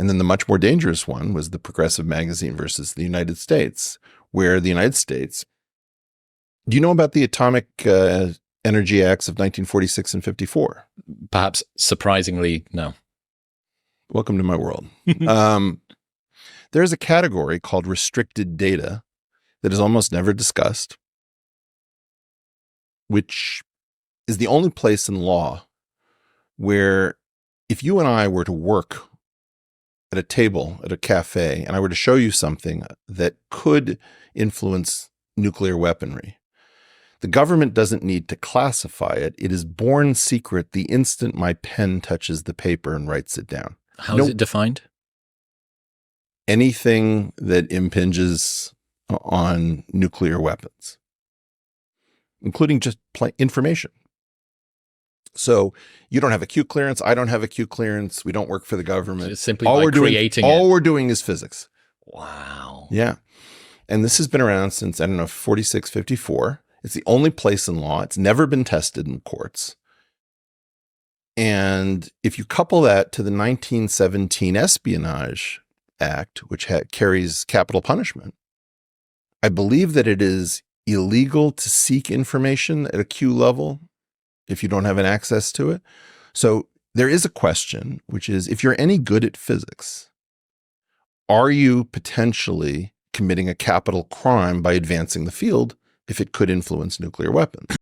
And then the much more dangerous one was the Progressive magazine versus the United States, where the United States, do you know about the Atomic Energy Acts of 1946 and 54? Perhaps surprisingly, no. Welcome to my world. There's a category called restricted data that is almost never discussed, which is the only place in law where if you and I were to work at a table at a cafe and I were to show you something that could influence nuclear weaponry, the government doesn't need to classify it. It is born secret the instant my pen touches the paper and writes it down. How is it defined? Anything that impinges on nuclear weapons, including just information. So you don't have a Q clearance. I don't have a Q clearance. We don't work for the government. Just simply by creating it. All we're doing is physics. Wow. Yeah. And this has been around since, I don't know, 46, 54. It's the only place in law. It's never been tested in courts. And if you couple that to the 1917 Espionage Act, which carries capital punishment, I believe that it is illegal to seek information at a Q level if you don't have an access to it. So there is a question, which is, if you're any good at physics, are you potentially committing a capital crime by advancing the field if it could influence nuclear weapons?